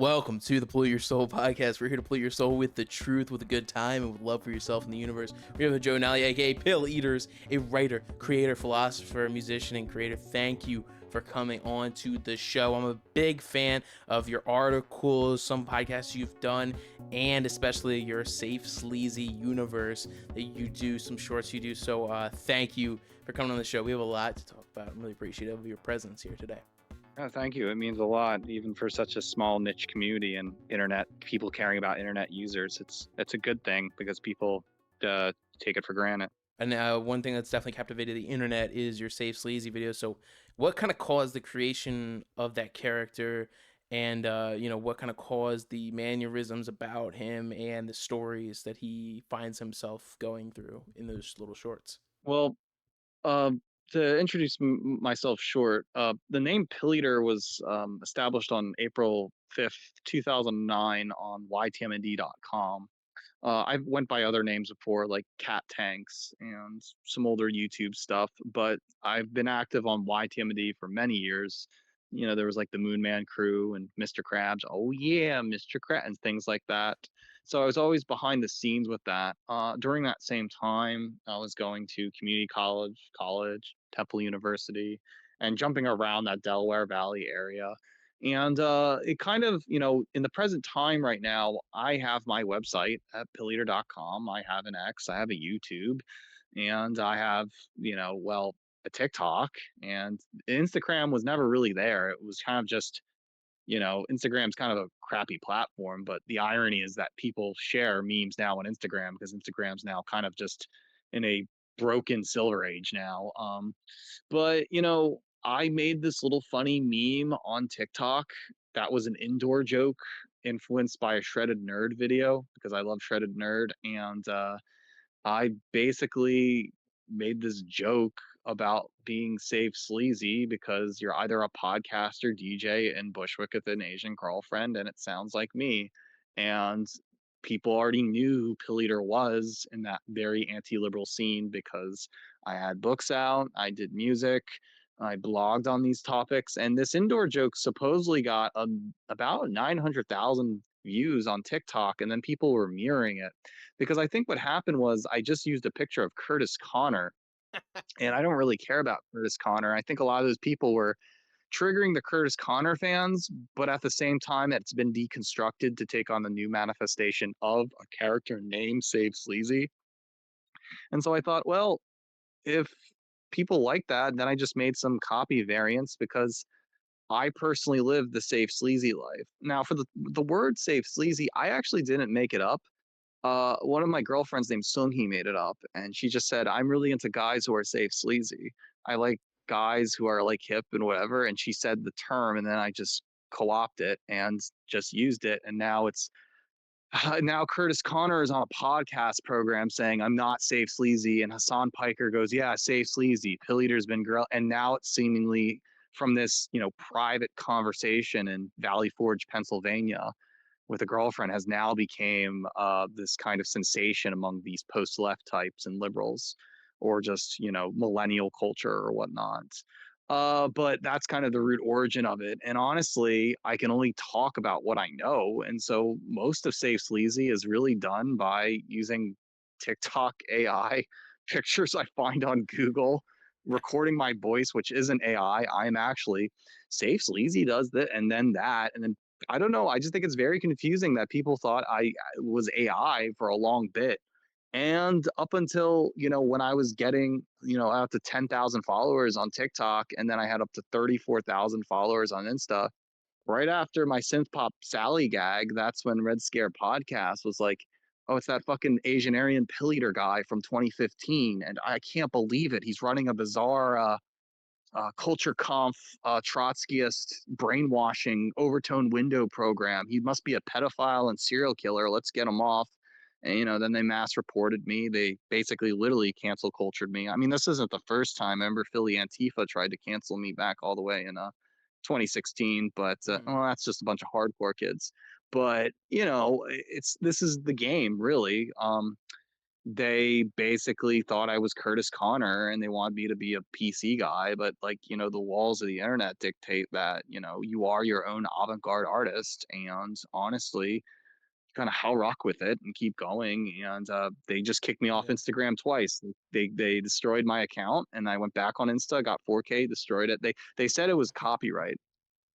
Welcome to the Pull Your Soul podcast. We're here to pull your soul with the truth, with a good time, and with love for yourself and the universe. We're here with Joe Nally, aka Pill Eaters, a writer, creator, philosopher, musician, and creator. Thank you for coming on to the show. I'm a big fan of your articles, some podcasts you've done, and especially your Safe Sleazy universe that you do, some shorts you do. So thank you for coming on the show. We have a lot to talk about. I'm really appreciative of your presence here today. Oh, thank you. It means a lot, even for such a small niche community and internet people caring about internet users. It's a good thing because people take it for granted. And one thing that's definitely captivated the internet is your Safe Sleazy video. So, what kind of caused the creation of that character, and what kind of caused the mannerisms about him and the stories that he finds himself going through in those little shorts? Well, uh, to introduce myself short, the name pilleater was established on April 5th, 2009 on ytmnd.com. I went by other names before, like Cat Tanks and some older YouTube stuff, but I've been active on YTMD for many years. You know, there was like the Moon Man Crew and Mr. Krabs. Oh yeah, Mr. Krabs and things like that. So I was always behind the scenes with that. During that same time, I was going to community college, Temple University, and jumping around that Delaware Valley area. And it kind of, in the present time right now, I have my website at pilleater.com. I have an X, I have a YouTube, and I have, a TikTok. And Instagram was never really there. It was kind of just, Instagram's kind of a crappy platform. But the irony is that people share memes now on Instagram because Instagram's now kind of just in a broken silver age now. But I made this little funny meme on TikTok that was an indoor joke influenced by a Shredded Nerd video because I love Shredded Nerd, and I basically made this joke about being safe sleazy because you're either a podcaster, DJ in Bushwick with an Asian girlfriend, and it sounds like me. And people already knew who Pill Eater was in that very anti-liberal scene because I had books out, I did music, I blogged on these topics, and this indoor joke supposedly got about 900,000 views on TikTok, and then people were mirroring it because I think what happened was I just used a picture of Curtis Connor, and I don't really care about Curtis Connor. I think a lot of those people were triggering the Curtis Connor fans, but at the same time, it's been deconstructed to take on the new manifestation of a character named Safe Sleazy. And so I thought, well, if people like that, then I just made some copy variants because I personally live the safe sleazy life. Now, for the word safe sleazy, I actually didn't make it up. One of my girlfriends named Sung Hee made it up, and she just said, "I'm really into guys who are safe sleazy. I like guys who are like hip and whatever." And she said the term, and then I just co-opted it and just used it, and now it's now Curtis Connor is on a podcast program saying I'm not safe sleazy, and Hassan Piker goes, "Yeah, safe sleazy. Pill Eater's been girl," and now it's seemingly from this private conversation in Valley Forge, Pennsylvania, with a girlfriend has now became this kind of sensation among these post-left types and liberals, or just millennial culture or whatnot. But that's kind of the root origin of it. And honestly, I can only talk about what I know. And so most of Safe Sleazy is really done by using TikTok AI pictures I find on Google, recording my voice, which isn't AI. I am actually Safe Sleazy does that, and then that, and then I don't know. I just think it's very confusing that people thought I was AI for a long bit. And up until, when I was getting, out to 10,000 followers on TikTok, and then I had up to 34,000 followers on Insta, right after my synth pop Sally gag, that's when Red Scare podcast was like, "Oh, it's that fucking Asian Aryan pill eater guy from 2015. And I can't believe it. He's running a bizarre culture conf Trotskyist brainwashing overtone window program. He must be a pedophile and serial killer. Let's get him off." And then they mass reported me. They basically literally cancel cultured me. I mean, this isn't the first time. I remember Philly Antifa tried to cancel me back all the way in 2016, but well, that's just a bunch of hardcore kids. But this is the game, really. they basically thought I was Curtis Connor and they wanted me to be a PC guy. But like, the walls of the internet dictate that, you are your own avant-garde artist. And honestly, kind of hell rock with it and keep going. And they just kicked me off Yeah. Instagram twice. They destroyed my account and I went back on Insta, got 4K, destroyed it. They said it was copyright.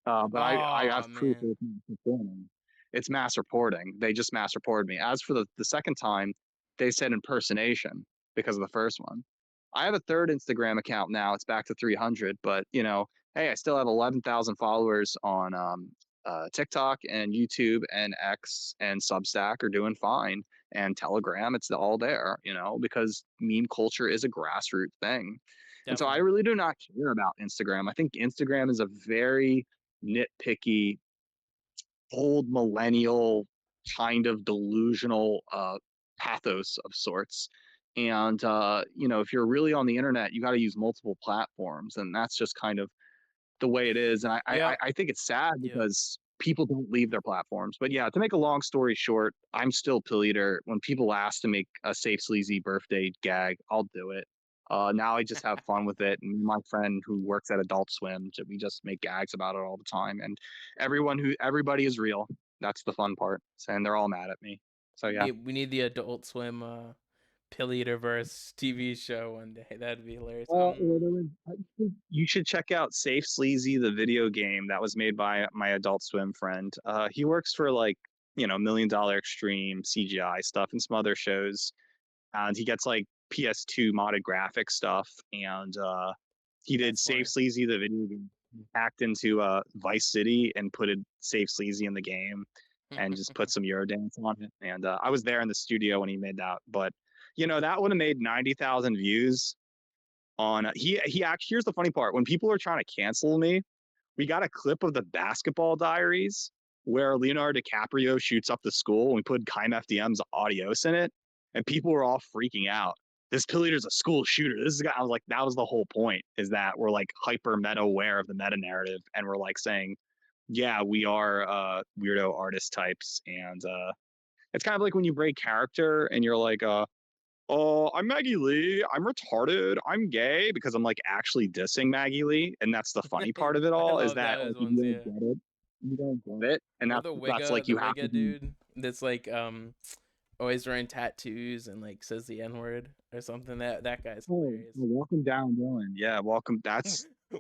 But I Oh have proof man. that it's mass reporting. They just mass reported me. As for the second time, they said impersonation because of the first one. I have a third Instagram account now. It's back to 300, but hey, I still have 11,000 followers on TikTok and YouTube and X and Substack are doing fine. And Telegram, it's all there, because meme culture is a grassroots thing. And so I Definitely. really do not care about Instagram. I think Instagram is a very nitpicky, old millennial kind of delusional pathos of sorts. And if you're really on the internet, you got to use multiple platforms, and that's just kind of the way it is. And Yep. I think it's sad Yep. because people don't leave their platforms. But yeah, to make a long story short, I'm still pilleater. When people ask to make a Safe Sleazy birthday gag, I'll do it. Now I just have fun with it, and my friend who works at Adult Swim, we just make gags about it all the time. And everybody is real. That's the fun part, and they're all mad at me. So yeah. We need the Adult Swim Pill Eater verse TV show one day. That'd be hilarious. You should check out Safe Sleazy, the video game that was made by my Adult Swim friend. He works for like, $1 Million Extreme CGI stuff and some other shows. And he gets like PS2 modded graphic stuff. And he did That's Safe funny. Sleazy, the video game. He hacked into Vice City and put a Safe Sleazy in the game and just put some Eurodance on it. And I was there in the studio when he made that. But, that would have made 90,000 views on he actually, here's the funny part. When people are trying to cancel me, we got a clip of the Basketball Diaries where Leonardo DiCaprio shoots up the school and we put Kaim FDM's Adios in it, and people were all freaking out. This Pilleater's a school shooter. This is I was like, that was the whole point, is that we're like hyper meta aware of the meta narrative, and we're like saying, yeah, we are weirdo artist types. And it's kind of like when you break character and you're like, oh, I'm Maggie Lee. I'm retarded. I'm gay, because I'm like actually dissing Maggie Lee, and that's the funny part of it I all, is love that those like if ones, you yeah. don't get it, you don't get it, and Or that's like the you have to Wigga be. dude that's like always wearing tattoos and like says the N word or something. That guy's Oh, hilarious. welcome down, Dylan. Yeah, welcome. Welcome That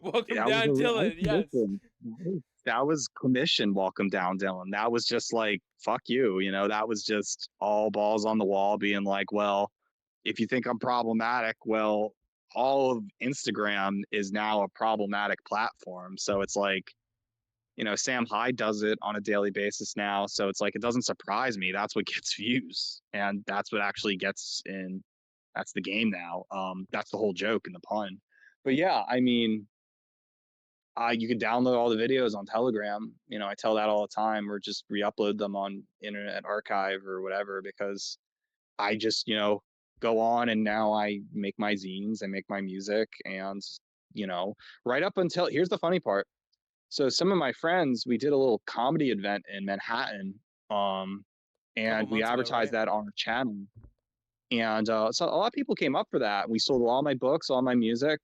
was down, I was Dylan. Yes. commissioned. That was commission. Welcome down, Dylan. That was just like fuck you. That was just all balls on the wall, being like, well, if you think I'm problematic, well, all of Instagram is now a problematic platform. So it's like, Sam Hyde does it on a daily basis now. So it's like, it doesn't surprise me. That's what gets views. And that's what actually gets in. That's the game now. That's the whole joke and the pun. But yeah, I mean, you can download all the videos on Telegram. I tell that all the time, or just re-upload them on Internet Archive or whatever, because I just, go on, and now I make my zines, I make my music, and, right up until, here's the funny part. So some of my friends, we did a little comedy event in Manhattan, um, A couple and we months ago, advertised right? that on our channel. And so a lot of people came up for that. We sold all my books, all my music,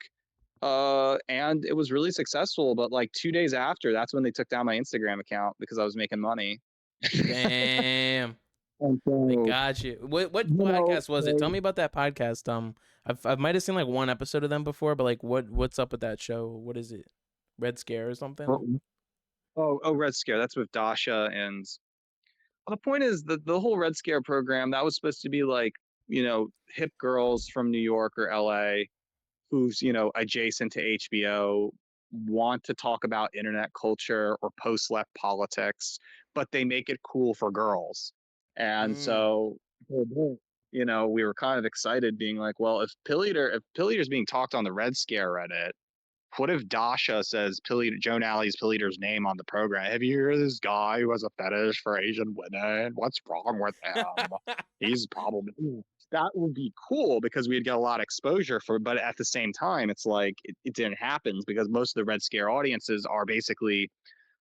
and it was really successful. But like 2 days after, that's when they took down my Instagram account because I was making money. Damn. And They so, got you. What podcast was it? Tell me about that podcast. I might have seen like one episode of them before, but like what's up with that show? What is it? Red Scare or something? Red Scare. That's with Dasha. And the point is that the whole Red Scare program, that was supposed to be like, hip girls from New York or LA who's, adjacent to HBO, want to talk about internet culture or post left politics, but they make it cool for girls. And Mm. so, we were kind of excited, being like, well, if Pilleater's being talked on the Red Scare Reddit, what if Dasha says Joe Nally's Pilleater's name on the program? Have you heard of this guy who has a fetish for Asian women? What's wrong with him? He's probably, that would be cool because we'd get a lot of exposure for. But at the same time, it's like it didn't happen because most of the Red Scare audiences are basically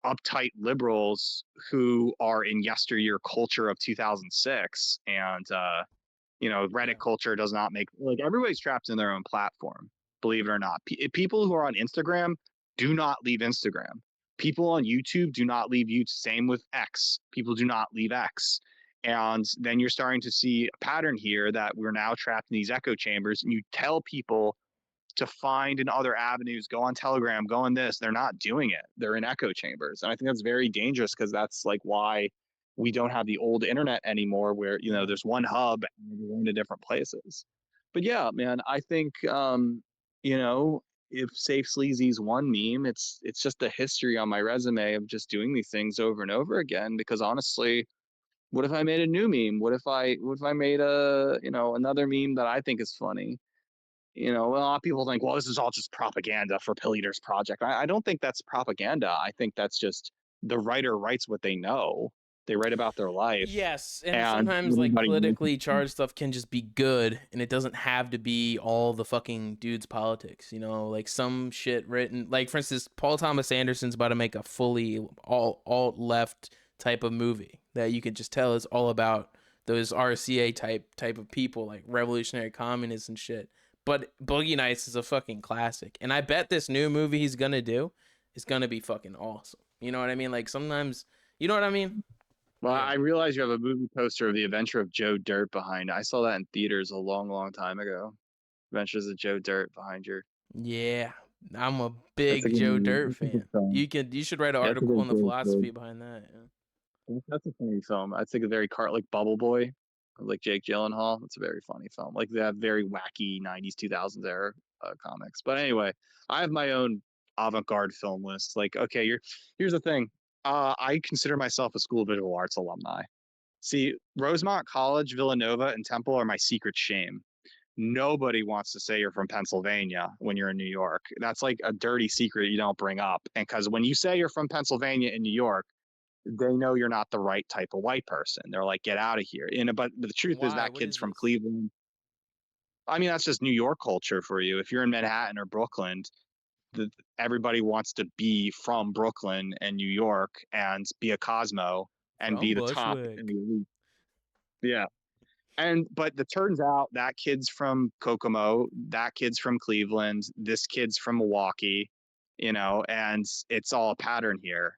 uptight liberals who are in yesteryear culture of 2006, and Reddit culture does not make, like, everybody's trapped in their own platform, believe it or not. People who are on Instagram do not leave Instagram. People on YouTube do not leave YouTube. Same with X. People do not leave X. And then you're starting to see a pattern here that we're now trapped in these echo chambers, and you tell people to find in other avenues, go on Telegram, go on this. They're not doing it. They're in echo chambers. And I think that's very dangerous, because that's like why we don't have the old internet anymore, where, there's one hub and we're going to different places. But yeah, man, I think, you know, if Safe Sleazy's one meme, it's just a history on my resume of just doing these things over and over again. Because honestly, what if I made a new meme? What if I made another meme that I think is funny? A lot of people think, well, this is all just propaganda for Pilleater's project. I don't think that's propaganda. I think that's just the writer writes what they know. They write about their life. Yes, and And sometimes like everybody politically charged stuff can just be good, and it doesn't have to be all the fucking dude's politics. Like some shit written, like for instance, Paul Thomas Anderson's about to make a fully all alt left type of movie that you could just tell is all about those RCA type of people, like revolutionary communists and shit. But Boogie Nights is a fucking classic, and I bet this new movie he's gonna do is gonna be fucking awesome. You know what I mean? Like sometimes, you know what I mean? Well, Yeah. I realize you have a movie poster of The Adventure of Joe Dirt behind. I saw that in theaters a long, long time ago. Adventures of Joe Dirt behind your. Yeah, I'm a That's a big good Joe movie. Dirt That's a good fan. film. You should write an Yeah, that's a article good on the Joe Dirt. philosophy behind that. Yeah. That's a funny film. I think a very like Bubble Boy, like Jake Gyllenhaal. It's a very funny film. Like they have very wacky '90s, 2000s era comics. But anyway, I have my own avant-garde film list. Like, okay, here's the thing. I consider myself a School of Visual Arts alumni. See, Rosemont College, Villanova, and Temple are my secret shame. Nobody wants to say you're from Pennsylvania when you're in New York. That's like a dirty secret you don't bring up. And because when you say you're from Pennsylvania in New York, they know you're not the right type of white person. They're like, get out of here. But the truth is Why? that What kid's is from this? Cleveland. I mean, that's just New York culture for you. If you're in Manhattan or Brooklyn, the, everybody wants to be from Brooklyn and New York and be a Cosmo and From be the top in Bushwick. the elite. Yeah. But it turns out that kid's from Kokomo, that kid's from Cleveland, this kid's from Milwaukee, and it's all a pattern here.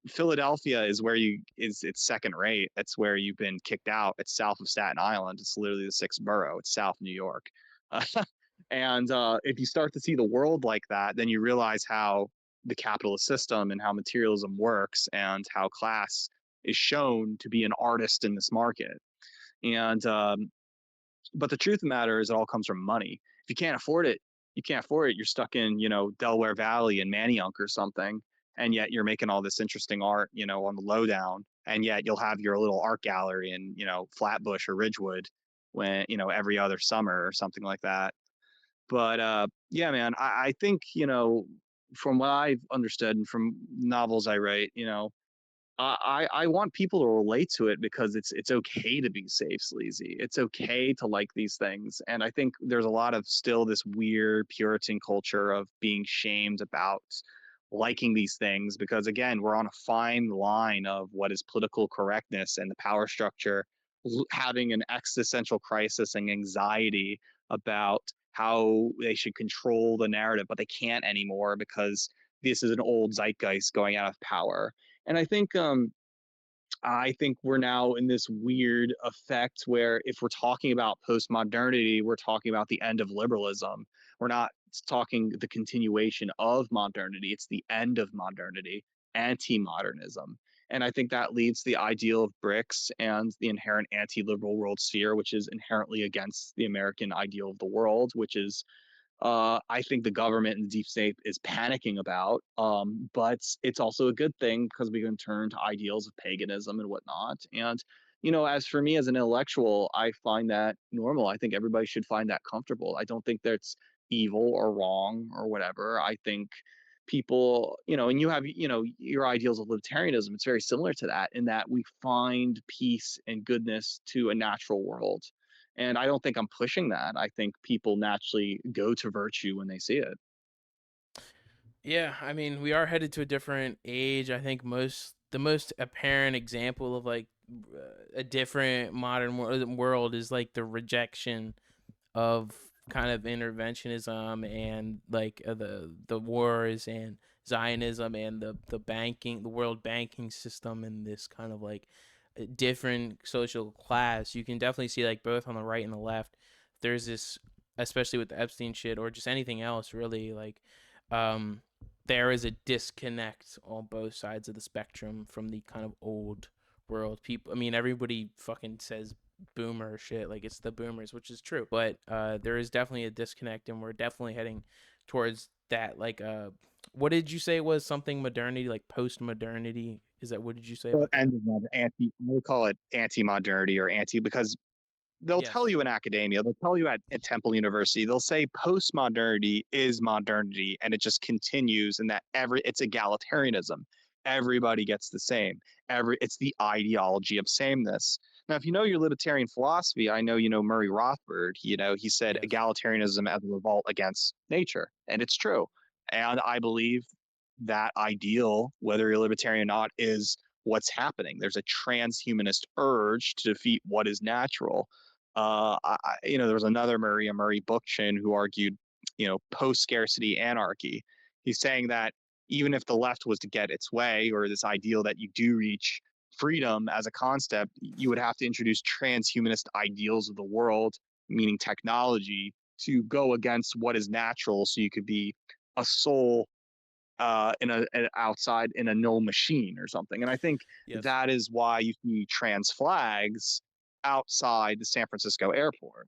Philadelphia is where it's second rate. It's where you've been kicked out. It's south of Staten Island. It's literally the sixth borough. It's South New York. Uh, and if you start to see the world like that, then you realize how the capitalist system and how materialism works and how class is shown to be an artist in this market. And but the truth of the matter is, it all comes from money. If you can't afford it, you can't afford it. You're stuck in Delaware Valley and Manayunk or something, and yet you're making all this interesting art on the lowdown, and yet you'll have your little art gallery in Flatbush or Ridgewood when every other summer or something like that. But yeah, man, I think from what I've understood and from novels I write, I want people to relate to it, because it's okay to be safe sleazy. It's okay to like these things. And I think there's a lot of still this weird Puritan culture of being shamed about liking these things, because again, we're on a fine line of what is political correctness and the power structure having an existential crisis and anxiety about how they should control the narrative, but they can't anymore because this is an old zeitgeist going out of power. And I think we're now in this weird effect where if we're talking about postmodernity, we're talking about the end of liberalism. We're not talking the continuation of modernity. It's the end of modernity, anti-modernism. And I think that leads to the ideal of BRICS and the inherent anti-liberal world sphere, which is inherently against the American ideal of the world, which is I think the government and the deep state is panicking about. But it's also a good thing because we can turn to ideals of paganism and whatnot. And, as for me as an intellectual, I find that normal. I think everybody should find that comfortable. I don't think that's evil or wrong or whatever. I think people, and you have, your ideals of libertarianism. It's very similar to that in that we find peace and goodness to a natural world. And I don't think I'm pushing that. I think people naturally go to virtue when they see it. Yeah, I mean, we are headed to a different age. I think the most apparent example of like a different modern world is like the rejection of kind of interventionism and like the wars and Zionism and the banking, the world banking system, and this kind of like different social class. You can definitely see like both on the right and the left. There's this, especially with the Epstein shit or just anything else, really like um, there is a disconnect on both sides of the spectrum from the kind of old world people. I mean, everybody fucking says boomer shit like it's the boomers, which is true, but there is definitely a disconnect, and we're definitely heading towards that. Like what did you say was something modernity, like post modernity? Is that, what did you say Well, about that? and we call it anti-modernity or anti, because they'll tell Yes. you in academia, they'll tell you at Temple University, they'll say postmodernity is modernity, and it just continues, and that it's egalitarianism. Everybody gets the same. It's the ideology of sameness. Now, if you know your libertarian philosophy, I know you know Murray Rothbard. He said Yes. egalitarianism as a revolt against nature, and it's true. And I believe that ideal, whether you're libertarian or not, is what's happening. There's a transhumanist urge to defeat what is natural. There was another Murray Bookchin, who argued, post scarcity anarchy. He's saying that even if the left was to get its way, or this ideal that you do reach freedom as a concept, you would have to introduce transhumanist ideals of the world, meaning technology, to go against what is natural, so you could be a soul an outside in a null machine or something. And I think Yes. that is why you see trans flags outside the San Francisco airport.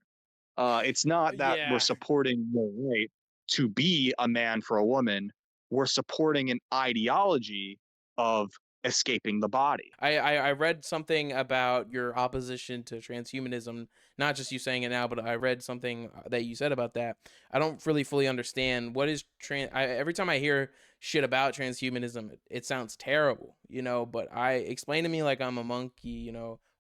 It's not that we're Yeah. supporting the right to be a man for a woman. We're supporting an ideology of escaping the body. I read something about your opposition to transhumanism, not just you saying it now, but I read something that you said about that. I don't really fully understand what is every time I hear shit about transhumanism, it sounds terrible, but explain to me like I'm a monkey,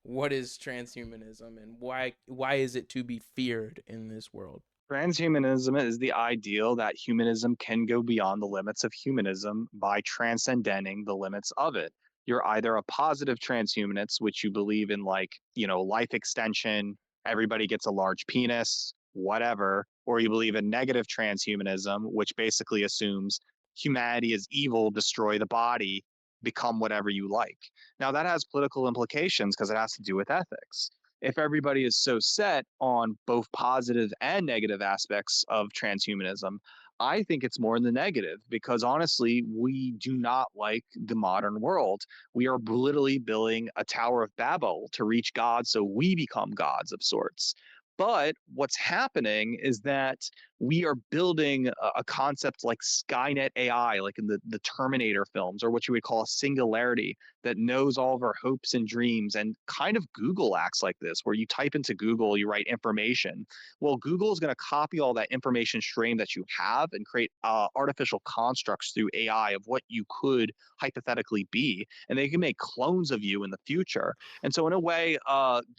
what is transhumanism and why is it to be feared in this world? Transhumanism is the ideal that humanism can go beyond the limits of humanism by transcending the limits of it. You're either a positive transhumanist, which you believe in, like, life extension, everybody gets a large penis, whatever, or you believe in negative transhumanism, which basically assumes humanity is evil, destroy the body, become whatever you like. Now, that has political implications because it has to do with ethics. If everybody is so set on both positive and negative aspects of transhumanism, I think it's more in the negative, because honestly, we do not like the modern world. We are literally building a Tower of Babel to reach God so we become gods of sorts. But what's happening is that we are building a concept like Skynet AI, like in the Terminator films, or what you would call a singularity that knows all of our hopes and dreams. And kind of Google acts like this, where you type into Google, you write information. Well, Google is going to copy all that information stream that you have and create artificial constructs through AI of what you could hypothetically be. And they can make clones of you in the future. And so, in a way,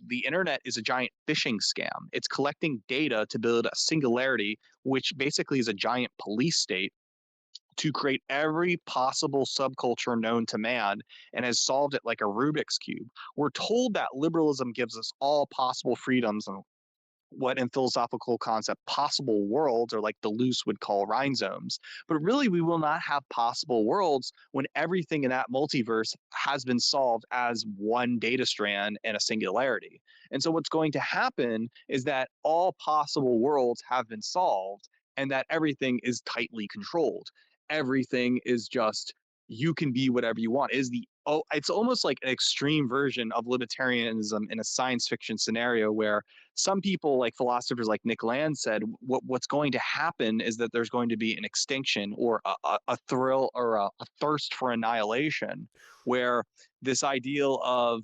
the internet is a giant phishing scam. It's collecting data to build a singularity, which basically is a giant police state to create every possible subculture known to man, and has solved it like a Rubik's Cube. We're told that liberalism gives us all possible freedoms and what in philosophical concept possible worlds, or like Deleuze would call rhizomes. But really, we will not have possible worlds when everything in that multiverse has been solved as one data strand and a singularity. And so what's going to happen is that all possible worlds have been solved, and that everything is tightly controlled. Everything is just, you can be whatever you want. It's almost like an extreme version of libertarianism in a science fiction scenario, where some people, like philosophers like Nick Land, said what's going to happen is that there's going to be an extinction, or a thrill, or a thirst for annihilation, where this ideal of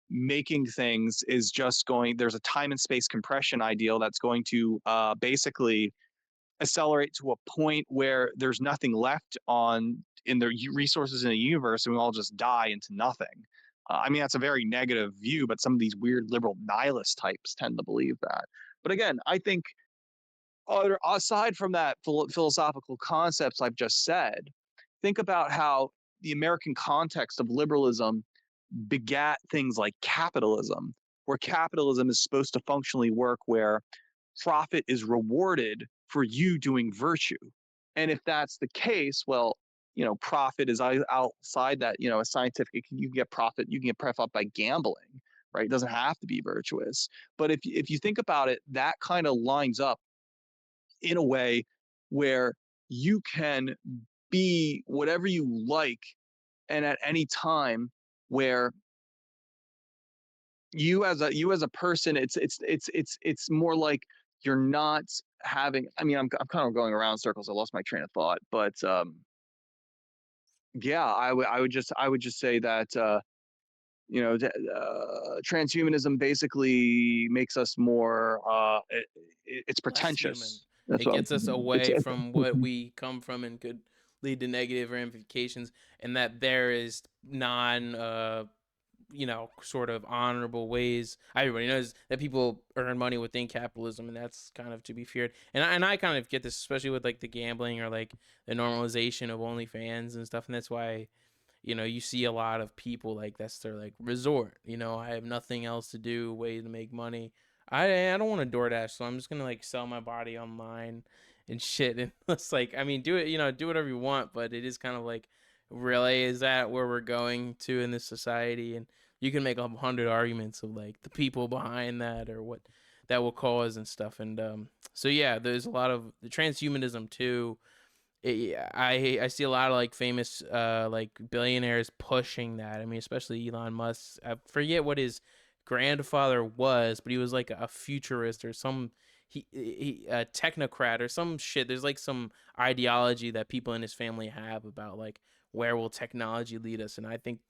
making things is just there's a time and space compression ideal that's going to basically accelerate to a point where there's nothing left in the resources in the universe, and we all just die into nothing. I mean, that's a very negative view, but some of these weird liberal nihilist types tend to believe that. But again, I think, aside from that philosophical concepts I've just said, think about how the American context of liberalism begat things like capitalism, where capitalism is supposed to functionally work where profit is rewarded for you doing virtue. And if that's the case, well, profit is outside that, a scientific, you can get profit, you can get profit by gambling, right? It doesn't have to be virtuous. But if you think about it, that kind of lines up in a way where you can be whatever you like and at any time, where you as a person, it's more like you're not having, I mean, I'm kind of going around circles, I lost my train of thought, but yeah, I would just say that transhumanism basically makes us more it's Less human. pretentious. That's It what gets us away from what we come from and could lead to negative ramifications, and that there is non sort of honorable ways. Everybody knows that people earn money within capitalism, and that's kind of to be feared. And I kind of get this, especially with like the gambling or like the normalization of OnlyFans and stuff. And that's why you see a lot of people like that's their like resort. I have nothing else to do, way to make money. I don't want to DoorDash, so I'm just gonna like sell my body online and shit. And it's like, I mean, do it, do whatever you want, but it is kind of like, really, is that where we're going to in this society? And you can make 100 arguments of like the people behind that or what that will cause and stuff. And so yeah, there's a lot of the transhumanism too. I see a lot of like famous like billionaires pushing that. I mean, especially Elon Musk. I forget what his grandfather was, but he was like a futurist or some he a technocrat or some shit. There's like some ideology that people in his family have about like where will technology lead us, and I think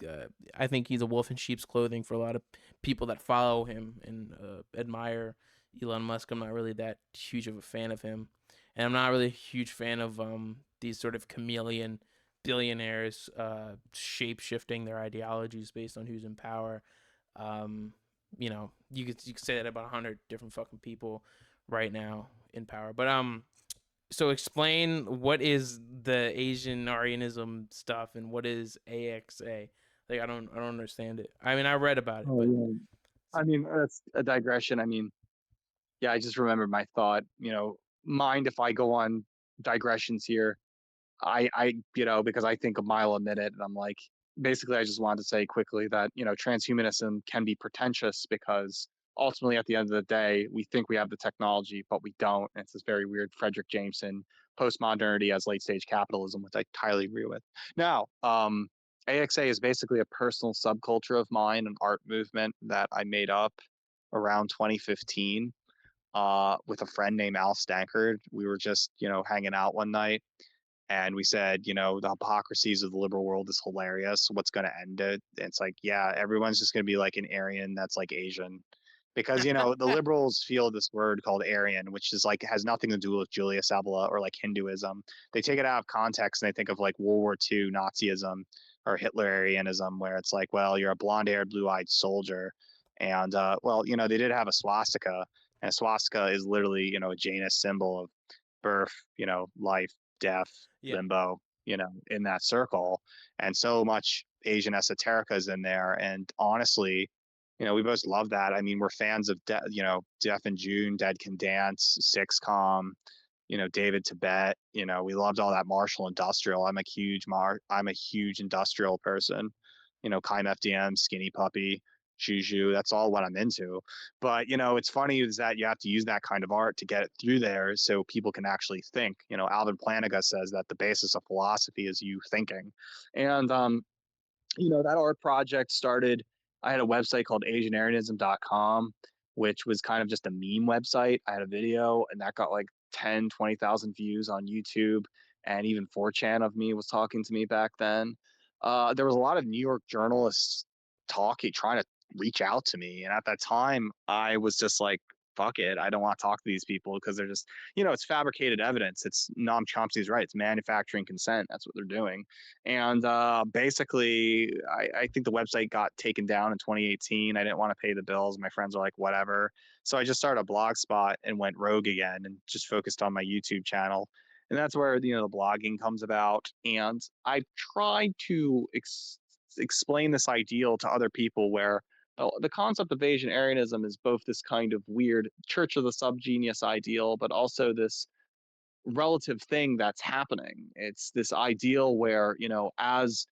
he's a wolf in sheep's clothing for a lot of people that follow him and admire Elon Musk. I'm not really that huge of a fan of him, and I'm not really a huge fan of these sort of chameleon billionaires shape shifting their ideologies based on who's in power. Um, you could say that about 100 different fucking people right now in power. But so explain what is the Asian Aryanism stuff and what is AXA? Like I don't understand it. I mean, I read about it, Oh, but yeah. I mean, that's a digression. I mean, yeah, I just remembered my thought. Mind if I go on digressions here? Because I think a mile a minute, and I'm like, basically, I just wanted to say quickly that transhumanism can be pretentious because ultimately, at the end of the day, we think we have the technology, but we don't. And it's this very weird Frederick Jameson postmodernity as late stage capitalism, which I entirely agree with. Now, AXA is basically a personal subculture of mine, an art movement that I made up around 2015 with a friend named Al Stankard. We were just, hanging out one night and we said, the hypocrisies of the liberal world is hilarious. What's going to end it? And it's like, yeah, everyone's just going to be like an Aryan that's like Asian. Because, the liberals feel this word called Aryan, which is like, has nothing to do with Julius Evola or like Hinduism. They take it out of context and they think of like World War II Nazism or Hitlerianism, where it's like, well, you're a blonde haired, blue eyed soldier. And, well, they did have a swastika. And a swastika is literally, a Janus symbol of birth, life, death, yeah, limbo, in that circle. And so much Asian esoterica is in there. And honestly, we both love that. I mean, we're fans of, Deaf and June, Dead Can Dance, Sixcom, David Tibet. We loved all that Marshall Industrial. I'm a huge industrial person. Kaim FDM, Skinny Puppy, Juju. That's all what I'm into. But it's funny is that you have to use that kind of art to get it through there, so people can actually think. Alvin Plantinga says that the basis of philosophy is you thinking, and that art project started. I had a website called asianarianism.com, which was kind of just a meme website. I had a video and that got like 10, 20,000 views on YouTube, and even 4chan of me was talking to me back then. There was a lot of New York journalists trying to reach out to me. And at that time, I was just like, fuck it. I don't want to talk to these people because they're just, it's fabricated evidence. It's Noam Chomsky's right. It's manufacturing consent. That's what they're doing. And basically, I think the website got taken down in 2018. I didn't want to pay the bills. My friends were like, whatever. So I just started a blog spot and went rogue again and just focused on my YouTube channel. And that's where, the blogging comes about. And I've tried to explain this ideal to other people where the concept of Asian Aryanism is both this kind of weird church of the subgenius ideal, but also this relative thing that's happening. It's this ideal where, as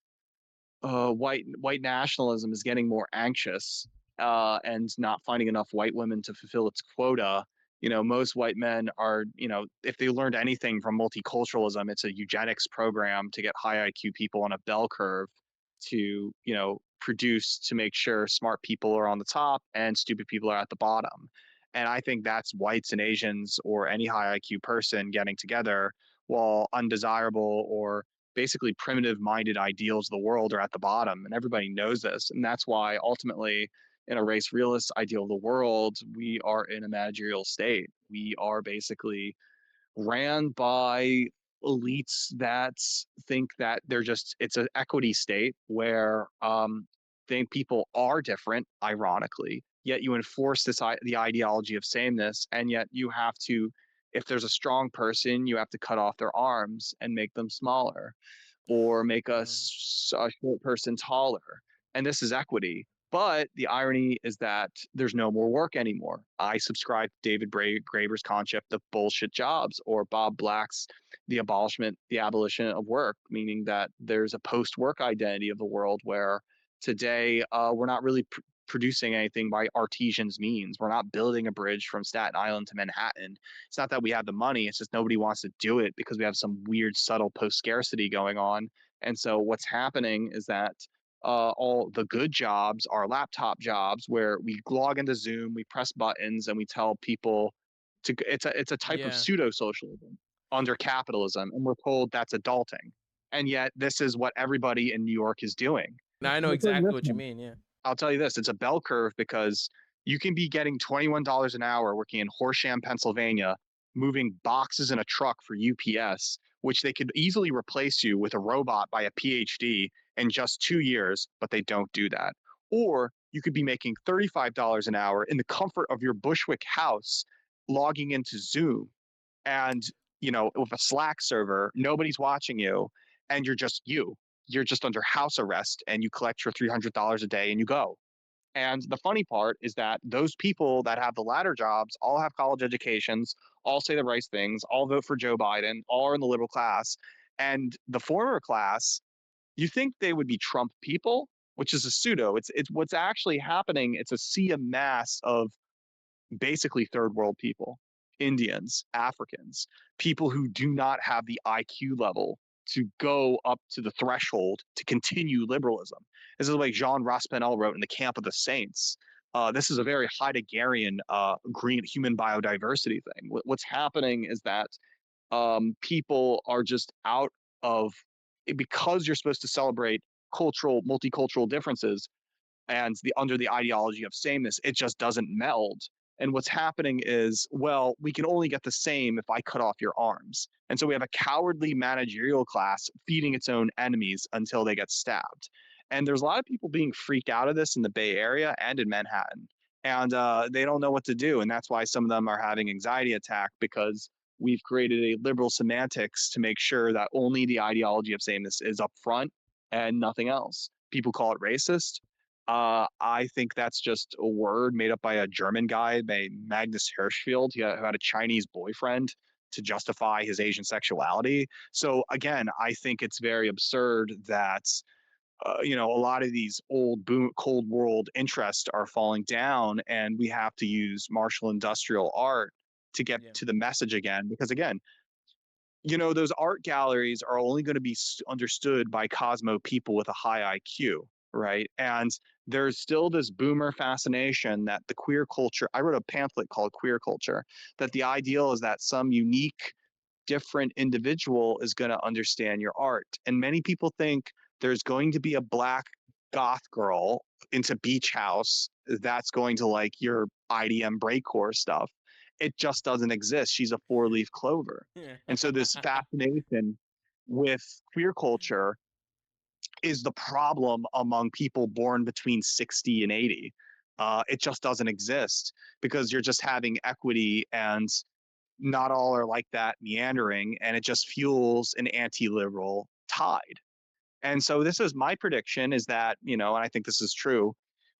white nationalism is getting more anxious and not finding enough white women to fulfill its quota. Most white men are, if they learned anything from multiculturalism, it's a eugenics program to get high IQ people on a bell curve to, produce to make sure smart people are on the top and stupid people are at the bottom. And I think that's whites and Asians or any high IQ person getting together, while undesirable or basically primitive minded ideals of the world are at the bottom, and everybody knows this. And that's why ultimately in a race realist ideal of the world, we are in a managerial state. We are basically ran by elites that think that it's an equity state where think people are different, ironically, yet you enforce the ideology of sameness, and yet you have to, if there's a strong person, you have to cut off their arms and make them smaller, or make a short person taller. And this is equity. But the irony is that there's no more work anymore. I subscribe to David Graeber's concept of bullshit jobs, or Bob Black's the abolition of work, meaning that there's a post-work identity of the world where today we're not really producing anything by artisan's means. We're not building a bridge from Staten Island to Manhattan. It's not that we have the money, it's just nobody wants to do it because we have some weird subtle post-scarcity going on. And so what's happening is that all the good jobs are laptop jobs where we log into Zoom, we press buttons, and we tell people to. It's a type of Yeah. pseudo socialism under capitalism, and we're told that's adulting. And yet, this is what everybody in New York is doing. Now I know exactly what you mean. Yeah. I'll tell you this: it's a bell curve, because you can be getting $21 an hour working in Horsham, Pennsylvania, moving boxes in a truck for UPS, which they could easily replace you with a robot by a PhD in just 2 years, but they don't do that. Or you could be making $35 an hour in the comfort of your Bushwick house, logging into Zoom and, with a Slack server, nobody's watching you, and you're just you. You're just under house arrest, and you collect your $300 a day and you go. And the funny part is that those people that have the latter jobs all have college educations, all say the right things, all vote for Joe Biden, all are in the liberal class. And the former class, you think they would be Trump people, which is a pseudo. It's what's actually happening. It's a sea of mass of basically third world people, Indians, Africans, people who do not have the IQ level to go up to the threshold to continue liberalism. This is like Jean Raspail wrote in The Camp of the Saints. This is a very Heideggerian green human biodiversity thing. What's happening is that people are just out of, because you're supposed to celebrate multicultural differences, and under the ideology of sameness, it just doesn't meld. And what's happening is, well, we can only get the same if I cut off your arms. And so we have a cowardly managerial class feeding its own enemies until they get stabbed. And there's a lot of people being freaked out of this in the Bay Area and in Manhattan. And they don't know what to do. And that's why some of them are having anxiety attack, because we've created a liberal semantics to make sure that only the ideology of sameness is up front and nothing else. People call it racist. I think that's just a word made up by a German guy named Magnus Hirschfeld, who had a Chinese boyfriend to justify his Asian sexuality. So again, I think it's very absurd that a lot of these old Cold World interests are falling down, and we have to use martial industrial art to get to the message again. Because again, those art galleries are only going to be understood by Cosmo people with a high IQ, right? And there's still this boomer fascination that the queer culture, I wrote a pamphlet called Queer Culture, that the ideal is that some unique, different individual is going to understand your art. And many people think there's going to be a black goth girl into Beach House that's going to like your IDM breakcore stuff. It just doesn't exist. She's a four-leaf clover. And so this fascination with queer culture is the problem among people born between 60 and 80. It just doesn't exist, because you're just having equity, and not all are like that meandering, and it just fuels an anti-liberal tide. And so this is my prediction is that, and I think this is true,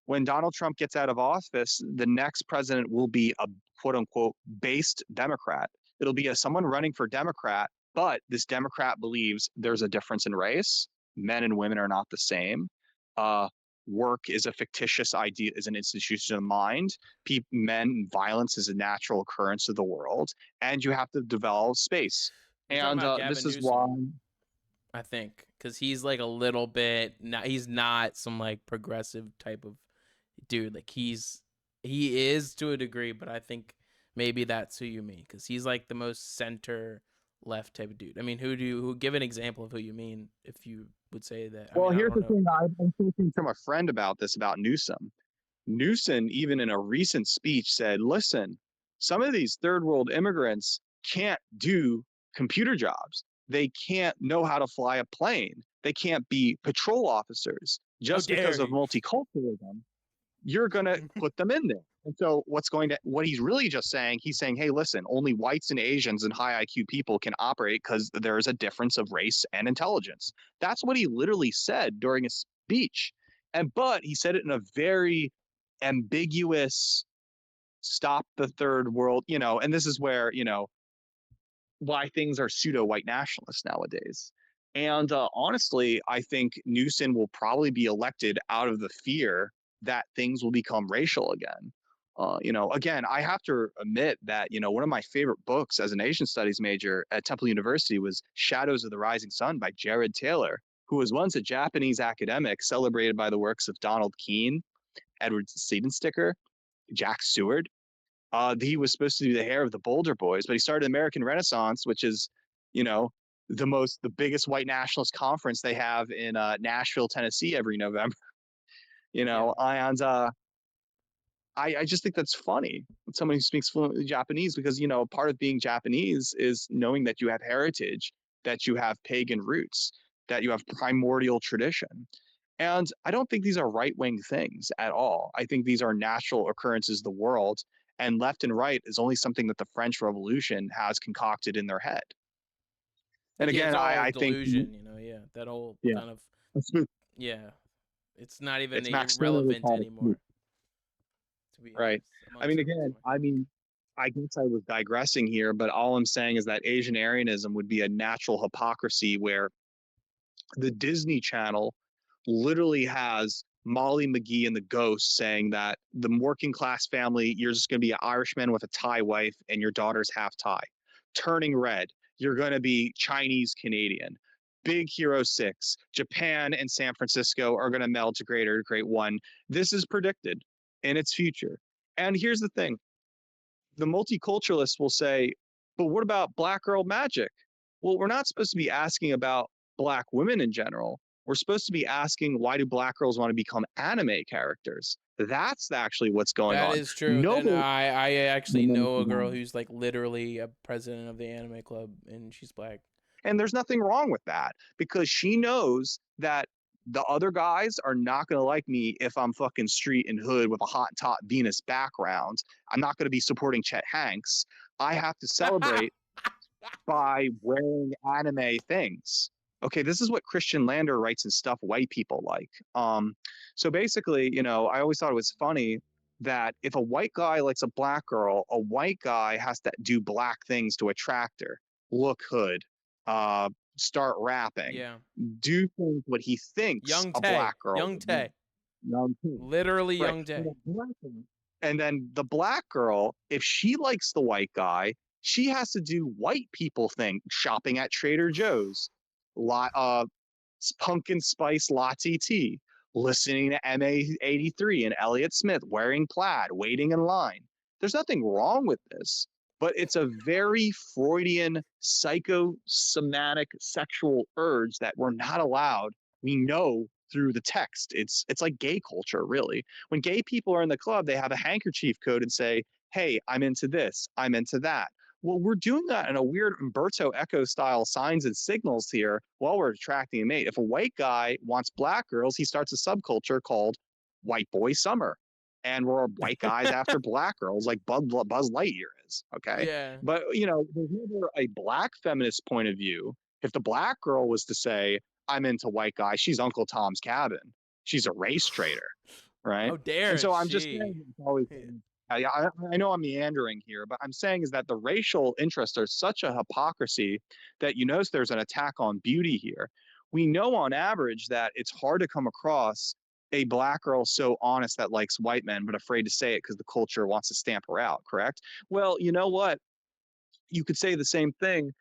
when Donald Trump gets out of office, the next president will be a quote unquote based Democrat. It'll be someone running for Democrat, but this Democrat believes there's a difference in race. Men and women are not the same. Uh, Work is a fictitious idea, is an institution of mind. Men, violence is a natural occurrence of the world, and you have to develop space. You're talking And about Gavin this is why. Newsom, I think, because he's like a little bit. He's not some like progressive type of dude. Like he is to a degree, but I think maybe that's who you mean, because he's like the most center left type of dude. I mean, who give an example of who you mean if you would say that? Well, I here's don't the know. thing. I've been talking from a friend about this, about Newsom. Newsom, even in a recent speech, said, listen, some of these third world immigrants can't do computer jobs. They can't know how to fly a plane. They can't be patrol officers. Just because of multiculturalism, you're going to put them in there. And so what he's really just saying, he's saying, hey, listen, only whites and Asians and high IQ people can operate because there's a difference of race and intelligence. That's what he literally said during his speech. But he said it in a very ambiguous, stop the third world, and this is where, why things are pseudo white nationalists nowadays. And honestly, I think Newsom will probably be elected out of the fear that things will become racial again. Again, I have to admit that, one of my favorite books as an Asian studies major at Temple University was Shadows of the Rising Sun by Jared Taylor, who was once a Japanese academic celebrated by the works of Donald Keene, Edward Siebensticker, Jack Seward. He was supposed to be the heir of the Boulder Boys, but he started American Renaissance, which is, the biggest white nationalist conference they have in Nashville, Tennessee every November. And I just think that's funny. Somebody who speaks fluently Japanese, because, part of being Japanese is knowing that you have heritage, that you have pagan roots, that you have primordial tradition. And I don't think these are right-wing things at all. I think these are natural occurrences of the world, and left and right is only something that the French Revolution has concocted in their head. And again, it's all I delusion, think, that whole kind of, it's not even irrelevant anymore. To be right. honest, I guess I was digressing here, but all I'm saying is that Asian Aryanism would be a natural hypocrisy where the Disney Channel literally has Molly McGee and the Ghost saying that the working class family, you're just going to be an Irishman with a Thai wife and your daughter's half Thai. Turning Red, you're going to be Chinese Canadian. Big Hero 6, Japan and San Francisco are going to meld to Great 1. This is predicted in its future. And here's the thing. The multiculturalists will say, but what about Black Girl Magic? Well, we're not supposed to be asking about Black women in general. We're supposed to be asking, why do Black girls want to become anime characters? That's actually what's going on. That is true. And I actually know a girl who's like literally a president of the anime club, and she's Black. And there's nothing wrong with that, because she knows that the other guys are not going to like me if I'm fucking street and hood with a hot top Venus background. I'm not going to be supporting Chet Hanks. I have to celebrate by wearing anime things. Okay, this is what Christian Lander writes in Stuff White People Like. So basically, I always thought it was funny that if a white guy likes a Black girl, a white guy has to do Black things to attract her. Look hood, start rapping, do things what he thinks a Black girl. Young Tay. Literally Young Tay. And then the Black girl, if she likes the white guy, she has to do white people thing, shopping at Trader Joe's, pumpkin spice latte tea, listening to MA83 and Elliott Smith, wearing plaid, waiting in line. There's nothing wrong with this, but it's a very Freudian, psychosomatic sexual urge that we're not allowed. We know through the text. It's like gay culture, really. When gay people are in the club, they have a handkerchief code and say, hey, I'm into this, I'm into that. Well, we're doing that in a weird Umberto Eco style signs and signals here while we're attracting a mate. If a white guy wants Black girls, he starts a subculture called White Boy Summer. And we're white guys after Black girls, like Buzz Lightyear is. Okay. Yeah. But, there's never a Black feminist point of view. If the Black girl was to say, I'm into white guys. She's Uncle Tom's Cabin. She's a race trader, right? How And dare so I'm just saying, she? it's always, I know I'm meandering here, but I'm saying is that the racial interests are such a hypocrisy that you notice there's an attack on beauty here. We know on average that it's hard to come across a black girl so honest that likes white men, but afraid to say it because the culture wants to stamp her out, correct? Well, you know what? You could say the same thing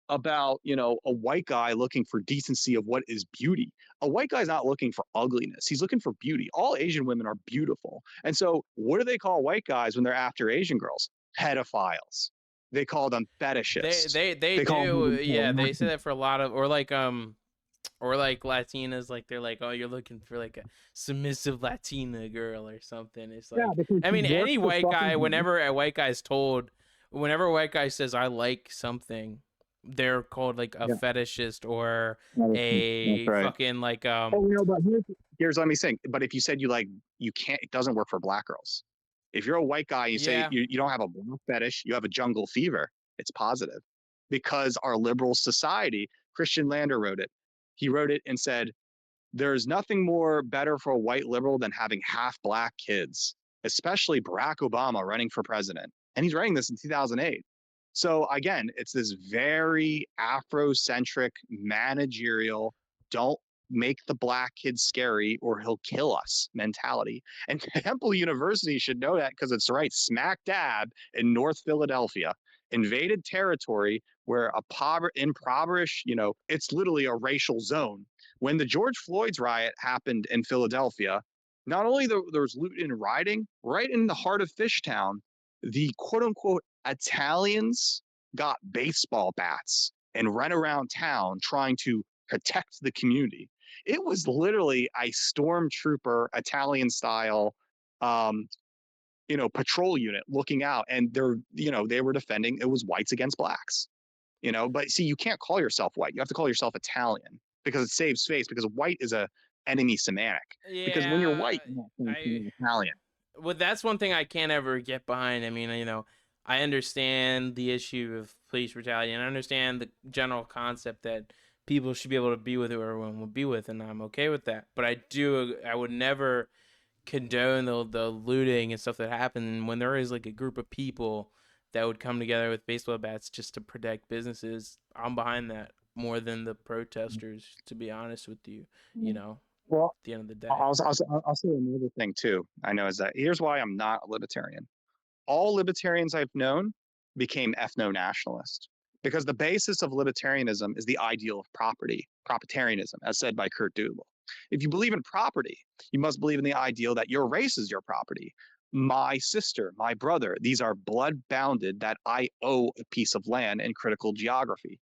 about, a white guy looking for decency of what is beauty. A white guy's not looking for ugliness. He's looking for beauty. All Asian women are beautiful. And so what do they call white guys when they're after Asian girls? Pedophiles. They call them fetishists. They They call do, yeah. They say them that for a lot of, or like Latinas, like they're like, oh, you're looking for like a submissive Latina girl or something. It's yeah, like, because I he mean, works any for white guy, fucking whenever a white guy says I like something, they're called like a yeah, fetishist or that's a right. fucking like Oh, but here's let me think. But if you said you can't, it doesn't work for black girls. If you're a white guy, you say yeah. you don't have a black fetish, you have a jungle fever, it's positive. Because our liberal society, Christian Lander wrote it. He wrote it and said, there's nothing more better for a white liberal than having half black kids, especially Barack Obama running for president. And he's writing this in 2008. So again, it's this very Afrocentric, managerial, don't make the black kid scary or he'll kill us mentality. And Temple University should know that because it's right smack dab in North Philadelphia, invaded territory where impoverished, it's literally a racial zone. When the George Floyd's riot happened in Philadelphia, not only there was loot and rioting, right in the heart of Fishtown, the quote unquote Italians got baseball bats and ran around town trying to protect the community. It was literally a stormtrooper Italian style, um, patrol unit looking out, and they were defending. It was whites against blacks. But see, you can't call yourself white. You have to call yourself Italian because it saves face. Because white is a enemy semantic. Because when you're Yeah, white, you're not saying I you're Italian. well, that's one thing I can't ever get behind. I mean, I understand the issue of police brutality, and I understand the general concept that people should be able to be with who everyone will be with, and I'm okay with that. But I would never condone the looting and stuff that happened when there is like a group of people that would come together with baseball bats just to protect businesses. I'm behind that more than the protesters, to be honest with you. You know, Well, at the end of the day. I'll say another thing too. I know is that here's why I'm not a libertarian. All libertarians I've known became ethno-nationalist because the basis of libertarianism is the ideal of propertarianism, as said by Kurt Dugal. If you believe in property, you must believe in the ideal that your race is your property. My sister, my brother, these are blood bounded that I owe a piece of land in critical geography.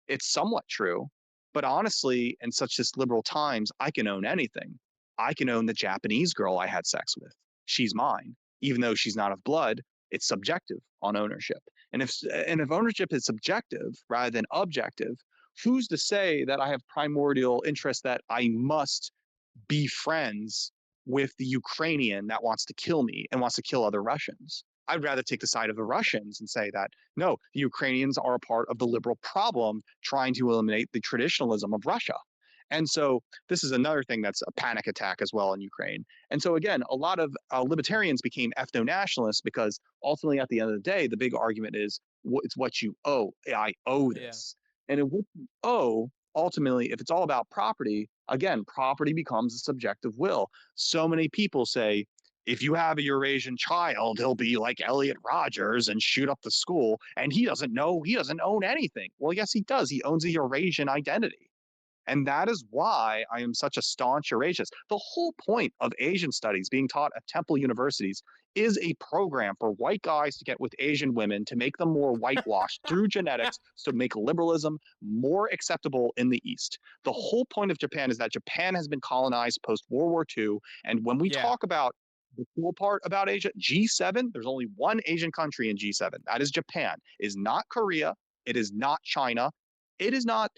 It's somewhat true, but honestly, in such this liberal times, I can own anything. I can own the Japanese girl I had sex with. She's mine. Even though she's not of blood, it's subjective on ownership. And if ownership is subjective rather than objective, who's to say that I have primordial interest that I must be friends with the Ukrainian that wants to kill me and wants to kill other Russians? I'd rather take the side of the Russians and say that no, the Ukrainians are a part of the liberal problem trying to eliminate the traditionalism of Russia. And so this is another thing that's a panic attack as well in Ukraine. And so again, a lot of libertarians became ethno-nationalists because ultimately at the end of the day, the big argument is it's what you owe. I owe Yeah. this. And if what you owe, ultimately, if it's all about property, again, property becomes a subjective will. So many people say, if you have a Eurasian child, he'll be like Elliot Rogers and shoot up the school. And he doesn't own anything. Well, yes, he does. He owns a Eurasian identity. And that is why I am such a staunch Eurasianist. The whole point of Asian studies being taught at Temple universities is a program for white guys to get with Asian women to make them more whitewashed through genetics to make liberalism more acceptable in the East. The whole point of Japan is that Japan has been colonized post World War II. And when we Yeah. talk about the cool part about Asia, G7, there's only one Asian country in G7. That is Japan. It is not Korea. It is not China. It is not.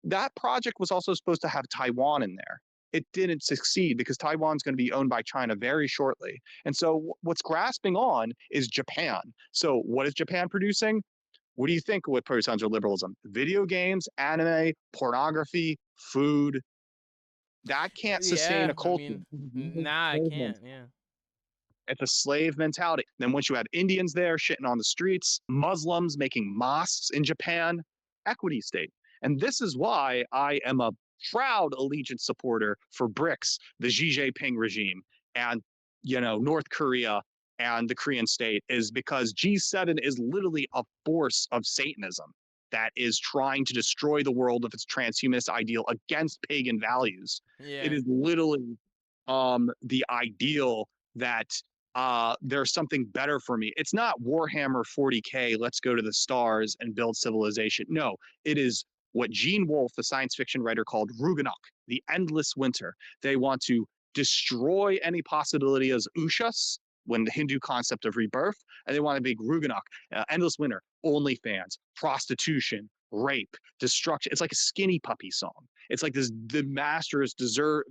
That project was also supposed to have Taiwan in there. It didn't succeed because Taiwan's going to be owned by China very shortly. And so what's grasping on is Japan. So what is Japan producing? What do you think what produces under liberalism? Video games, anime, pornography, food, That can't sustain Yeah, a I culture. mean, nah, I can't. Yeah. It's a slave mentality. Then once you had Indians there shitting on the streets, Muslims making mosques in Japan, equity state. And this is why I am a proud allegiance supporter for BRICS, the Xi Jinping regime, and North Korea and the Korean state, is because G7 is literally a force of Satanism that is trying to destroy the world of its transhumanist ideal against pagan values. It Yeah. is literally the ideal that there's something better for me. It's not Warhammer 40K, let's go to the stars and build civilization. No, it is what Gene Wolfe, the science fiction writer, called Ruganok, the endless winter. They want to destroy any possibility as Ushas, when the Hindu concept of rebirth, and they want to make Ruganok, endless winter, OnlyFans, prostitution, rape, destruction. It's like a Skinny Puppy song. It's like this: the masters deserve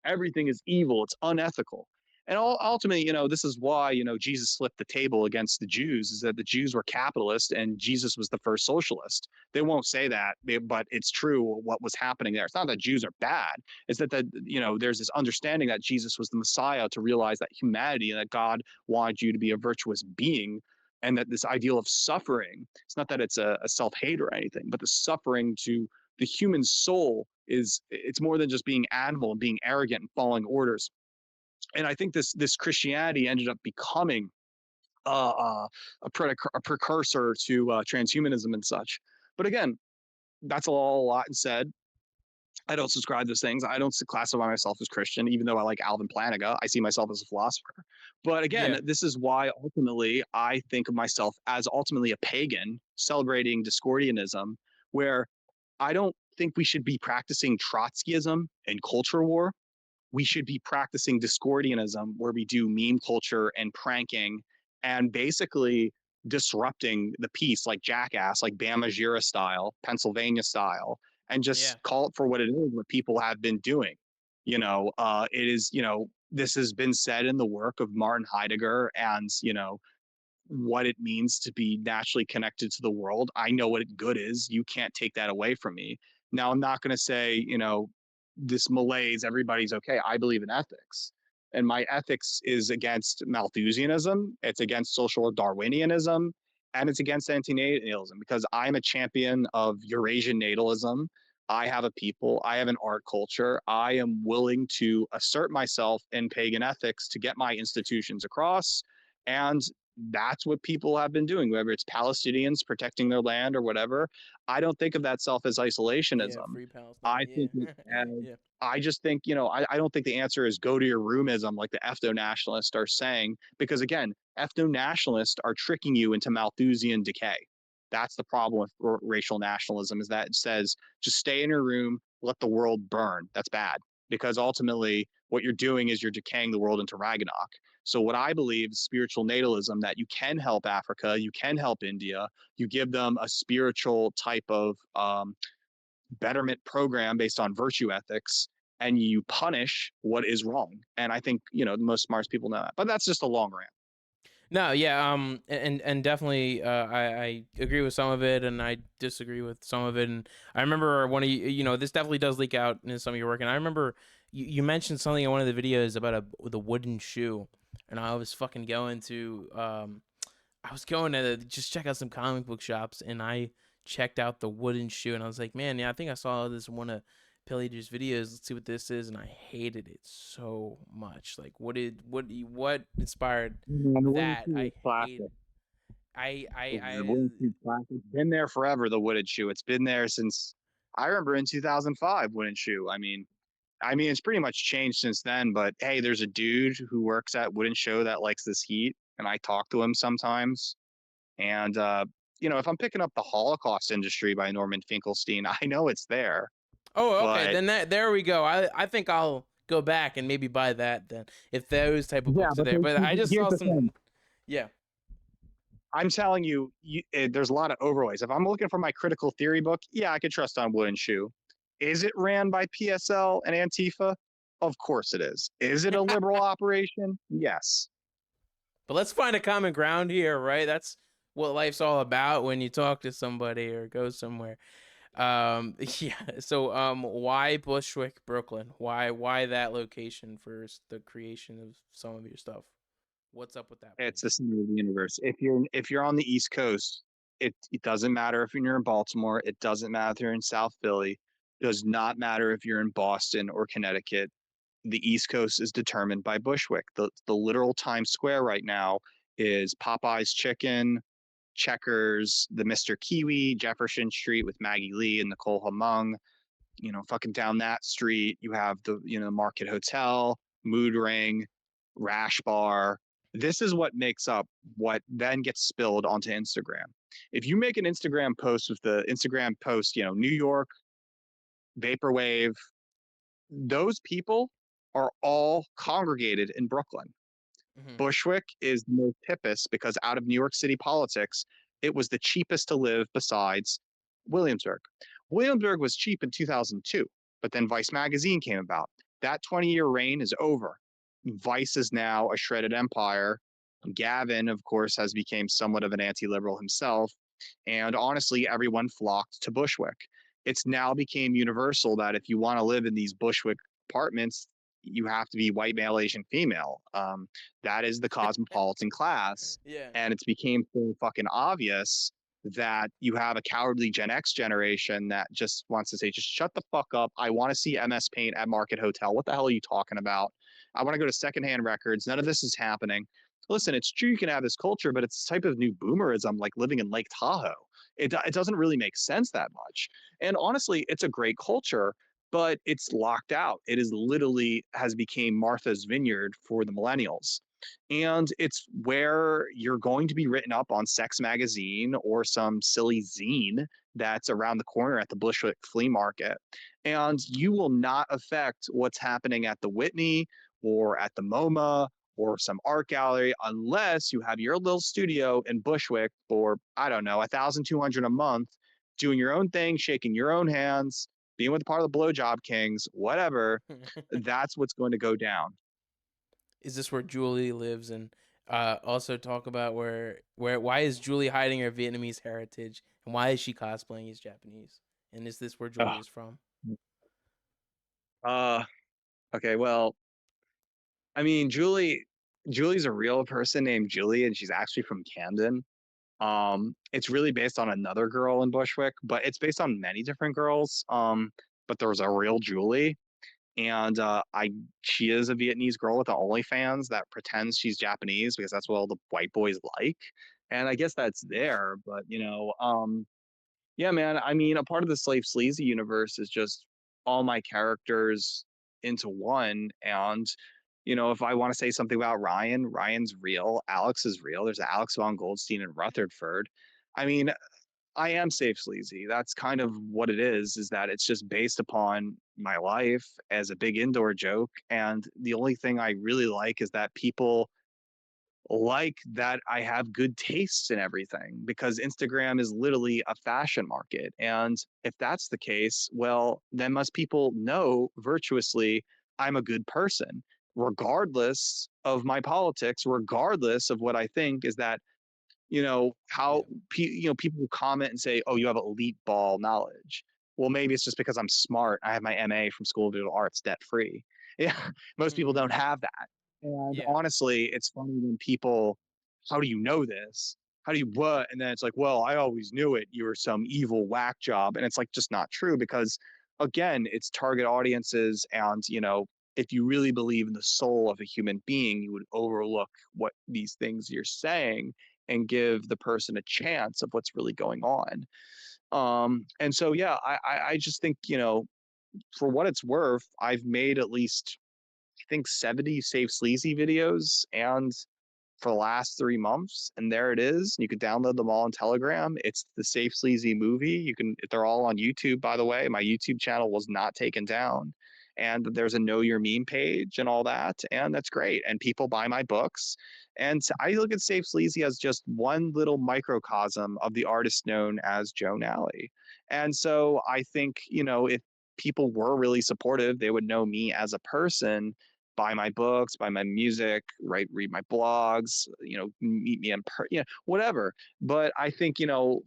everything is evil. It's unethical. And ultimately, this is why, Jesus flipped the table against the Jews, is that the Jews were capitalist and Jesus was the first socialist. They won't say that, but it's true what was happening there. It's not that Jews are bad. It's that, there's this understanding that Jesus was the Messiah to realize that humanity and that God wanted you to be a virtuous being. And that this ideal of suffering, it's not that it's a self-hate or anything, but the suffering to the human soul it's more than just being animal and being arrogant and following orders. And I think this Christianity ended up becoming a precursor to transhumanism and such. But again, that's all a lot said. I don't subscribe to those things. I don't classify myself as Christian, even though I like Alvin Plantinga. I see myself as a philosopher. But again, Yeah. this is why ultimately I think of myself as ultimately a pagan celebrating Discordianism, where I don't think we should be practicing Trotskyism and culture war. We should be practicing Discordianism, where we do meme culture and pranking and basically disrupting the peace, like Jackass, like Bama Jira style, Pennsylvania style, and Yeah. just call it for what it is, what people have been doing. It is, this has been said in the work of Martin Heidegger and, what it means to be naturally connected to the world. I know what good is. You can't take that away from me. Now, I'm not going to say, this malaise, everybody's okay. I believe in ethics. And my ethics is against Malthusianism, it's against social Darwinianism, and it's against antinatalism, because I'm a champion of Eurasian natalism. I have a people, I have an art culture. I am willing to assert myself in pagan ethics to get my institutions across. And that's what people have been doing, whether it's Palestinians protecting their land or whatever. I don't think of that self as Yeah. isolationism. Free Palestine. I think Yeah. as Yeah. I just think, I don't think the answer is go to your roomism like the ethno nationalists are saying, because again, ethno nationalists are tricking you into Malthusian decay. That's the problem with racial nationalism, is that it says just stay in your room, let the world burn. That's bad, because ultimately what you're doing is you're decaying the world into Ragnarok. So what I believe is spiritual natalism, that you can help Africa, you can help India, you give them a spiritual type of betterment program based on virtue ethics, and you punish what is wrong. And I think, the most smartest people know that. But that's just a long rant. No, yeah, and definitely, I agree with some of it, and I disagree with some of it. And I remember one of this definitely does leak out in some of your work. And I remember you mentioned something in one of the videos about the wooden shoe, and I was fucking going to, I was going to just check out some comic book shops, and I checked out the wooden shoe, and I was like, man, yeah, I think I saw this in one of Pilleater's videos. Let's see what this is, and I hated it so much. Like, what inspired And the wooden that? shoe I is classic. hated. The wooden shoe is classic. It's been there forever, the wooden shoe. It's been there since I remember in 2005, wooden shoe. I mean, it's pretty much changed since then, but hey, there's a dude who works at Wooden Show that likes this heat, and I talk to him sometimes. And if I'm picking up The Holocaust Industry by Norman Finkelstein, I know it's there. Oh, okay. But Then there we go. I think I'll go back and maybe buy that then, if those type of yeah, books are but there. But I just here's saw the thing. some. Yeah. I'm telling you, there's a lot of overlays. If I'm looking for my critical theory book, yeah, I could trust on Wooden Shoe. Is it ran by PSL and Antifa? Of course it is. Is it a liberal operation? Yes. But let's find a common ground here, right? That's what life's all about when you talk to somebody or go somewhere. Yeah. So, why Bushwick, Brooklyn? Why that location for the creation of some of your stuff? What's up with that It's the place? center of the universe. If you're on the East Coast, it doesn't matter if you're in Baltimore. It doesn't matter if you're in South Philly. It does not matter if you're in Boston or Connecticut. The East Coast is determined by Bushwick. The literal Times Square right now is Popeye's Chicken, Checkers, the Mr. Kiwi, Jefferson Street with Maggie Lee and Nicole Hamung. Fucking down that street, you have the Market Hotel, Mood Ring, Rash Bar. This is what makes up what then gets spilled onto Instagram. If you make an Instagram post with the Instagram post, New York, Vaporwave, those people are all congregated in Brooklyn. Hmm. Bushwick is the most hippest because out of New York City politics, it was the cheapest to live besides Williamsburg. Williamsburg was cheap in 2002, but then Vice magazine came about. That 20-year reign is over. Vice is now a shredded empire. Gavin, of course, has become somewhat of an anti-liberal himself. And honestly, everyone flocked to Bushwick. It's now became universal that if you want to live in these Bushwick apartments, you have to be white, male, Asian, female. That is the cosmopolitan class. Yeah. And it's became so fucking obvious that you have a cowardly Gen X generation that just wants to say, just shut the fuck up. I want to see MS Paint at Market Hotel. What the hell are you talking about? I want to go to secondhand records. None of this is happening. Listen, it's true you can have this culture, but it's this type of new boomerism like living in Lake Tahoe. It doesn't really make sense that much. And honestly, it's a great culture, but it's locked out. It is literally has become Martha's Vineyard for the millennials. And it's where you're going to be written up on Sex Magazine or some silly zine that's around the corner at the Bushwick Flea Market. And you will not affect what's happening at the Whitney or at the MoMA or some art gallery unless you have your little studio in Bushwick for, I don't know, 1,200 a month, doing your own thing, shaking your own hands, being with part of the blowjob kings, whatever. That's what's going to go down. Is this where Julie lives? And also talk about where why is Julie hiding her Vietnamese heritage, and why is she cosplaying as Japanese? And is this where Julie Oh, is from? uh, okay. Well, I mean, Julie's a real person named Julie, and she's actually from Camden. It's really based on another girl in Bushwick, but it's based on many different girls. But there's a real Julie, and she is a Vietnamese girl with the OnlyFans that pretends she's Japanese because that's what all the white boys like, and I guess that's there. But yeah, man. I mean, a part of the Safe Sleazy universe is just all my characters into one. And, if I want to say something about Ryan, Ryan's real. Alex is real. There's Alex von Goldstein in Rutherford. I mean, I am Safe Sleazy. That's kind of what it is that it's just based upon my life as a big indoor joke. And the only thing I really like is that people like that I have good tastes in everything because Instagram is literally a fashion market. And if that's the case, well, then must people know virtuously I'm a good person, regardless of my politics, regardless of what I think is that, Yeah. how people comment and say, oh, you have elite ball knowledge. Well, maybe it's just because I'm smart. I have my MA from School of Visual Arts debt free. Yeah, most people don't have that. And Yeah. honestly, it's funny when people, how do you know this? How do you what? And then it's like, well, I always knew it. You were some evil whack job. And it's like just not true because again, it's target audiences. And, if you really believe in the soul of a human being, you would overlook what these things you're saying and give the person a chance of what's really going on. And so, yeah, I just think, for what it's worth, I've made at least, I think, 70 Safe Sleazy videos and for the last 3 months, and there it is. You can download them all on Telegram. It's the Safe Sleazy movie. They're all on YouTube, by the way. My YouTube channel was not taken down. And there's a Know Your Meme page and all that. And that's great. And people buy my books. And I look at Safe Sleazy as just one little microcosm of the artist known as Joe Nally. And so I think, if people were really supportive, they would know me as a person, buy my books, buy my music, read my blogs, meet me in whatever. But I think,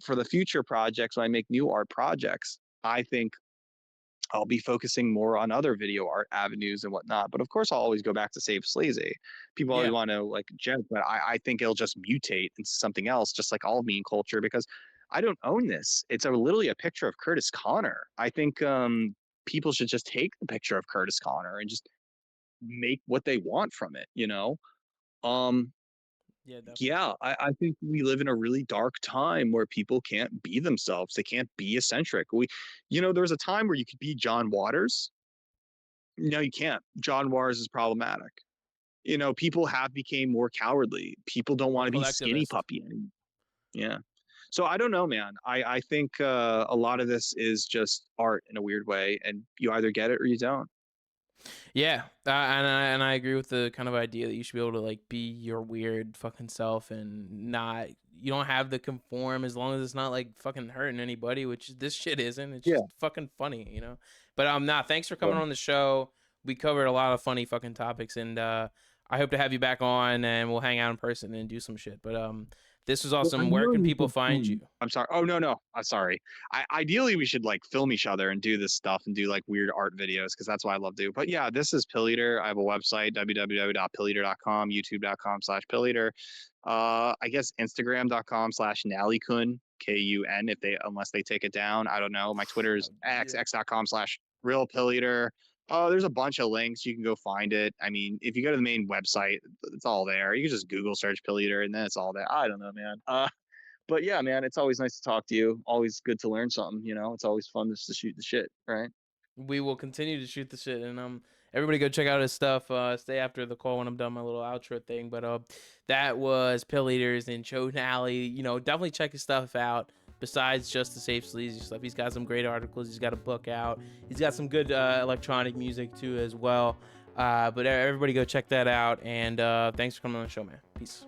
for the future projects, when I make new art projects, I think I'll be focusing more on other video art avenues and whatnot. But of course, I'll always go back to Safe Sleazy. People always Yeah. want to like joke, but I think it'll just mutate into something else, just like all meme culture, because I don't own this. It's literally a picture of Curtis Connor. I think people should just take the picture of Curtis Connor and just make what they want from it, you know? Um, Yeah, definitely. yeah, I think we live in a really dark time where people can't be themselves. They can't be eccentric. There was a time where you could be John Waters. No, you can't. John Waters is problematic. People have became more cowardly. People don't want More to be skinny collectivist. puppy anymore. Yeah. So I don't know, man. I think a lot of this is just art in a weird way, and you either get it or you don't. Yeah, and I agree with the kind of idea that you should be able to like be your weird fucking self and not you don't have to conform as long as it's not like fucking hurting anybody, which this shit isn't. It's Yeah. just fucking funny, you know. But nah, thanks for coming Well, on the show. We covered a lot of funny fucking topics, and I hope to have you back on and we'll hang out in person and do some shit. But this was well, awesome. Where can people find you? I'm sorry. Oh no, no. I'm sorry. Ideally, we should like film each other and do this stuff and do like weird art videos because that's what I love to do. But yeah, this is Pilleater. I have a website www.pilleater.com, youtube.com/pilleater. I guess Instagram.com/nallykun, KUN, if they unless they take it down. I don't know. My Twitter is Yeah. x.com/realpilleater. There's a bunch of links. You can go find it. I mean, if you go to the main website, it's all there. You can just Google search Pilleater and then it's all there. I don't know, man. But yeah, man, it's always nice to talk to you. Always good to learn something. It's always fun just to shoot the shit, right? We will continue to shoot the shit, and everybody go check out his stuff. Stay after the call when I'm done my little outro thing. But that was Pill Eaters and Joe Nally. Definitely check his stuff out. Besides just the Safe Sleazy stuff, he's got some great articles. He's got a book out. He's got some good electronic music too as well. But everybody go check that out. And thanks for coming on the show, man. Peace.